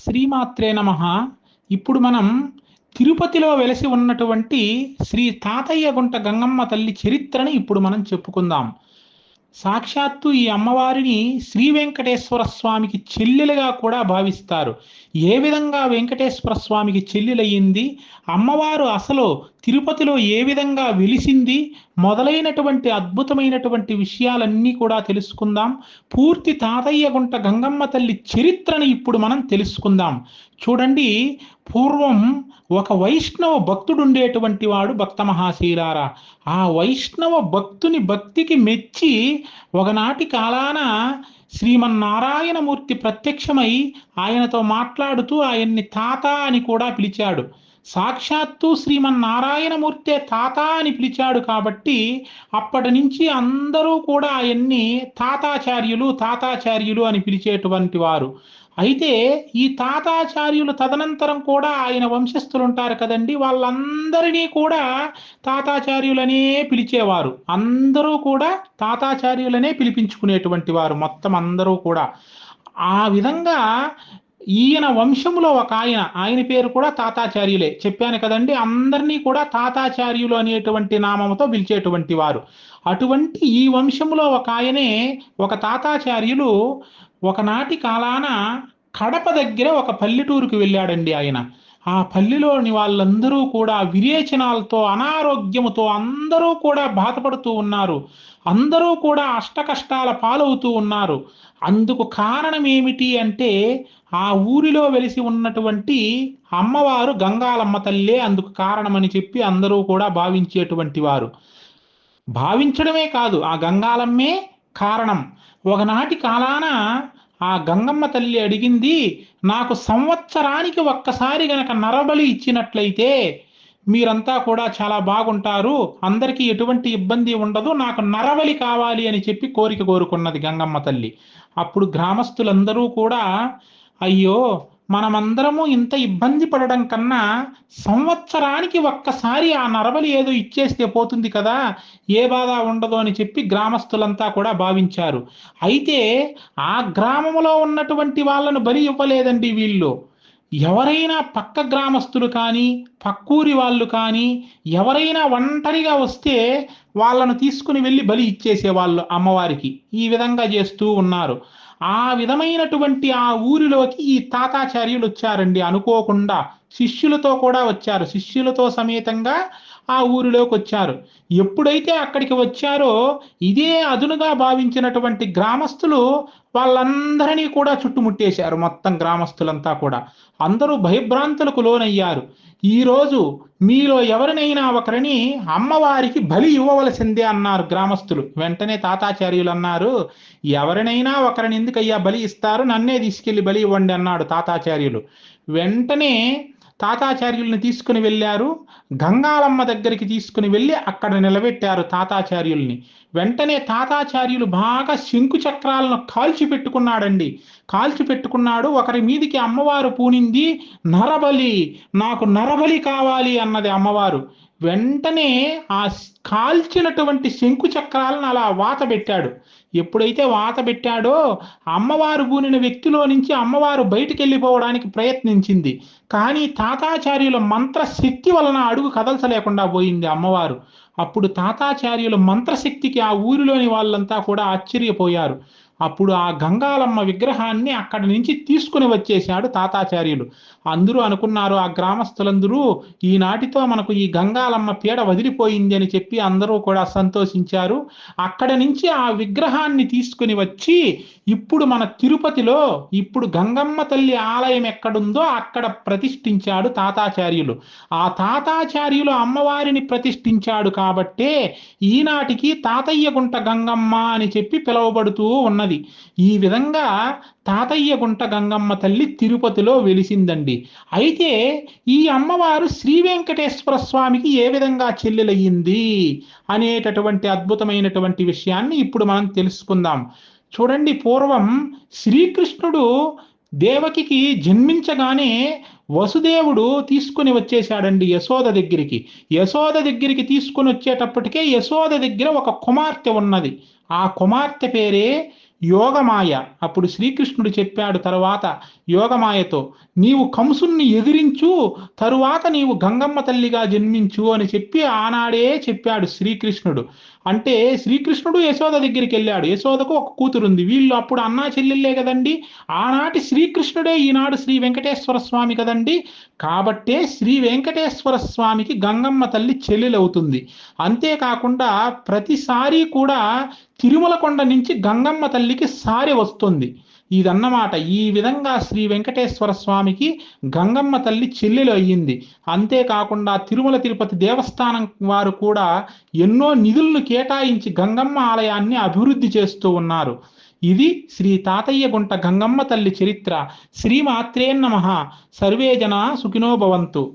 శ్రీమాత్రే నమః. ఇప్పుడు మనం తిరుపతిలో వెలసి ఉన్నటువంటి శ్రీ తాతయ్యగుంట గంగమ్మ తల్లి చరిత్రని ఇప్పుడు మనం చెప్పుకుందాం. సాక్షాత్తు ఈ అమ్మవారిని శ్రీ వెంకటేశ్వర స్వామికి చెల్లెలుగా కూడా భావిస్తారు. ఏ విధంగా వెంకటేశ్వర స్వామికి చెల్లెలయ్యింది, అమ్మవారు అసలు తిరుపతిలో ఏ విధంగా వెలిసింది, మొదలైనటువంటి అద్భుతమైనటువంటి విషయాలన్నీ కూడా తెలుసుకుందాం. పూర్తి తాతయ్యగుంట గంగమ్మ తల్లి చరిత్రను ఇప్పుడు మనం తెలుసుకుందాం. చూడండి, పూర్వం ఒక వైష్ణవ భక్తుడుండేటువంటి వాడు భక్త మహాశీలారా. ఆ వైష్ణవ భక్తుని భక్తికి మెచ్చి ఒకనాటి కాలాన శ్రీమన్నారాయణమూర్తి ప్రత్యక్షమై ఆయనతో మాట్లాడుతూ ఆయన్ని తాత అని కూడా పిలిచాడు. సాక్షాత్తు శ్రీమన్నారాయణమూర్తే తాత అని పిలిచాడు కాబట్టి అప్పటి నుంచి అందరూ కూడా ఆయన్ని తాతాచార్యులు తాతాచార్యులు అని పిలిచేటువంటి వారు. అయితే ఈ తాతాచార్యులు తదనంతరం కూడా ఆయన వంశస్థులు ఉంటారు కదండి, వాళ్ళందరినీ కూడా తాతాచార్యులనే పిలిచేవారు. అందరూ కూడా తాతాచార్యులనే పిలిపించుకునేటువంటి వారు మొత్తం అందరూ కూడా. ఆ విధంగా ఈయన వంశంలో ఒక ఆయన పేరు కూడా తాతాచార్యులే. చెప్పాను కదండి, అందరినీ కూడా తాతాచార్యులు అనేటువంటి నామముతో పిలిచేటువంటి వారు. అటువంటి ఈ వంశంలో ఒక తాతాచార్యులు ఒకనాటి కాలాన కడప దగ్గర ఒక పల్లెటూరుకు వెళ్ళాడండి ఆయన. ఆ పల్లెలోని వాళ్ళందరూ కూడా విరేచనాలతో అనారోగ్యముతో అందరూ కూడా బాధపడుతూ ఉన్నారు. అందరూ కూడా అష్టకష్టాల పాలవుతూ ఉన్నారు. అందుకు కారణం ఏమిటి అంటే ఆ ఊరిలో వెలిసి ఉన్నటువంటి అమ్మవారు గంగాలమ్మ తల్లే అందుకు కారణమని చెప్పి అందరూ కూడా భావించేటువంటి వారు. భావించడమే కాదు, ఆ గంగాలమ్మే కారణం. ఒకనాటి కాలాన ఆ గంగమ్మ తల్లి అడిగింది, నాకు సంవత్సరానికి ఒక్కసారి గనక నరబలి ఇచ్చినట్లయితే మీరంతా కూడా చాలా బాగుంటారు, అందరికీ ఎటువంటి ఇబ్బంది ఉండదు, నాకు నరబలి కావాలి అని చెప్పి కోరిక కోరుకున్నది గంగమ్మ తల్లి. అప్పుడు గ్రామస్తులందరూ కూడా, అయ్యో మనమందరము ఇంత ఇబ్బంది పడడం కన్నా సంవత్సరానికి ఒక్కసారి ఆ నరబలి ఏదో ఇచ్చేస్తే పోతుంది కదా, ఏ బాధ ఉండదు అని చెప్పి గ్రామస్తులంతా కూడా భావించారు. అయితే ఆ గ్రామంలో ఉన్నటువంటి వాళ్ళను బలి ఇవ్వలేదండి వీళ్ళు. ఎవరైనా పక్క గ్రామస్తులు కానీ పక్కూరి వాళ్ళు కానీ ఎవరైనా ఒంటరిగా వస్తే వాళ్ళను తీసుకుని వెళ్ళి బలి ఇచ్చేసేవాళ్ళు అమ్మవారికి. ఈ విధంగా చేస్తూ ఉన్నారు. ఆ విధమైనటువంటి ఆ ఊరిలోకి ఈ తాతాచార్యులు వచ్చారండి అనుకోకుండా. శిష్యులతో కూడా వచ్చారు, శిష్యులతో సమేతంగా ఆ ఊరిలోకి వచ్చారు. ఎప్పుడైతే అక్కడికి వచ్చారో ఇదే అదునుగా భావించినటువంటి గ్రామస్తులు వాళ్ళందరినీ కూడా చుట్టుముట్టేశారు. మొత్తం గ్రామస్తులంతా కూడా అందరూ భయభ్రాంతులకు లోనయ్యారు. ఈరోజు మీలో ఎవరినైనా ఒకరిని అమ్మవారికి బలి ఇవ్వవలసిందే అన్నారు గ్రామస్తులు. వెంటనే తాతాచార్యులు అన్నారు, ఎవరినైనా ఒకరిని ఎందుకయ్యా బలి ఇస్తారు, నన్నే తీసుకెళ్లి బలి ఇవ్వండి అన్నాడు తాతాచార్యులు. వెంటనే తాతాచార్యుల్ని తీసుకుని వెళ్ళారు. గంగాలమ్మ దగ్గరికి తీసుకుని వెళ్ళి అక్కడ నిలబెట్టారు తాతాచార్యుల్ని. వెంటనే తాతాచార్యులు బాగా శంకు చక్రాలను కాల్చి పెట్టుకున్నాడండి. కాల్చి పెట్టుకున్నాడు. ఒకరి మీదికి అమ్మవారు పూనింది, నరబలి, నాకు నరబలి కావాలి అన్నది అమ్మవారు. వెంటనే ఆ కాల్చినటువంటి శంకు చక్రాలను అలా వాత పెట్టాడు. ఎప్పుడైతే వాత పెట్టాడో అమ్మవారు పూనిన వ్యక్తిలో నుంచి అమ్మవారు బయటికి వెళ్ళిపోవడానికి ప్రయత్నించింది. కానీ తాతాచార్యుల మంత్రశక్తి వలన అడుగు కదల్చలేకుండా పోయింది అమ్మవారు. అప్పుడు తాతాచార్యుల మంత్రశక్తికి ఆ ఊరిలోని వాళ్ళంతా కూడా ఆశ్చర్యపోయారు. అప్పుడు ఆ గంగాలమ్మ విగ్రహాన్ని అక్కడి నుంచి తీసుకుని వచ్చేశాడు తాతాచార్యులు. అందరూ అనుకున్నారు, ఆ గ్రామస్తులందరూ, ఈనాటితో మనకు ఈ గంగాలమ్మ పీడ వదిలిపోయింది అని చెప్పి అందరూ కూడా సంతోషించారు. అక్కడి నుంచి ఆ విగ్రహాన్ని తీసుకుని వచ్చి ఇప్పుడు మన తిరుపతిలో ఇప్పుడు గంగమ్మ తల్లి ఆలయం ఎక్కడుందో అక్కడ ప్రతిష్ఠించాడు తాతాచార్యులు. ఆ తాతాచార్యులు అమ్మవారిని ప్రతిష్ఠించాడు కాబట్టే ఈనాటికి తాతయ్యగుంట గంగమ్మ అని చెప్పి పిలువబడుతూ ఉన్నది. ఈ విధంగా తాతయ్యగుంట గంగమ్మ తల్లి తిరుపతిలో వెలిసిందండి. అయితే ఈ అమ్మవారు శ్రీ వెంకటేశ్వర స్వామికి ఏ విధంగా చెల్లెలయ్యింది అనేటటువంటి అద్భుతమైనటువంటి విషయాన్ని ఇప్పుడు మనం తెలుసుకుందాం. చూడండి, పూర్వం శ్రీకృష్ణుడు దేవకికి జన్మించగానే వసుదేవుడు తీసుకుని వచ్చేశాడండి యశోద దగ్గరికి. యశోద దగ్గరికి తీసుకుని వచ్చేటప్పటికే యశోద దగ్గర ఒక కుమార్తె ఉన్నది. ఆ కుమార్తె పేరే యోగమాయ. అప్పుడు శ్రీకృష్ణుడు చెప్పాడు తర్వాత యోగమాయతో, నీవు కంసుణ్ణి ఎదిరించు, తరువాత నీవు గంగమ్మ తల్లిగా జన్మించు అని చెప్పి ఆనాడే చెప్పాడు శ్రీకృష్ణుడు. అంటే శ్రీకృష్ణుడు యశోద దగ్గరికి వెళ్ళాడు. యశోదకు ఒక కూతురుంది. వీళ్ళు అప్పుడు అన్నా చెల్లెళ్ళే కదండి. ఆనాటి శ్రీకృష్ణుడే ఈనాడు శ్రీ వెంకటేశ్వర స్వామి కదండి. కాబట్టే శ్రీ వెంకటేశ్వర స్వామికి గంగమ్మ తల్లి చెల్లెలవుతుంది. అంతేకాకుండా ప్రతిసారి కూడా తిరుమల కొండ నుంచి గంగమ్మ తల్లికి సారె వస్తుంది. ఇదన్నమాట. ఈ విధంగా శ్రీ వెంకటేశ్వర స్వామికి గంగమ్మ తల్లి చెల్లెలు అయ్యింది. అంతేకాకుండా తిరుమల తిరుపతి దేవస్థానం వారు కూడా ఎన్నో నిధులను కేటాయించి గంగమ్మ ఆలయాన్ని అభివృద్ధి చేస్తూ ఉన్నారు. ఇది శ్రీ తాతయ్య గుంట గంగమ్మ తల్లి చరిత్ర. శ్రీమాత్రే నమః. సర్వే జనా సుఖినో భవంతు.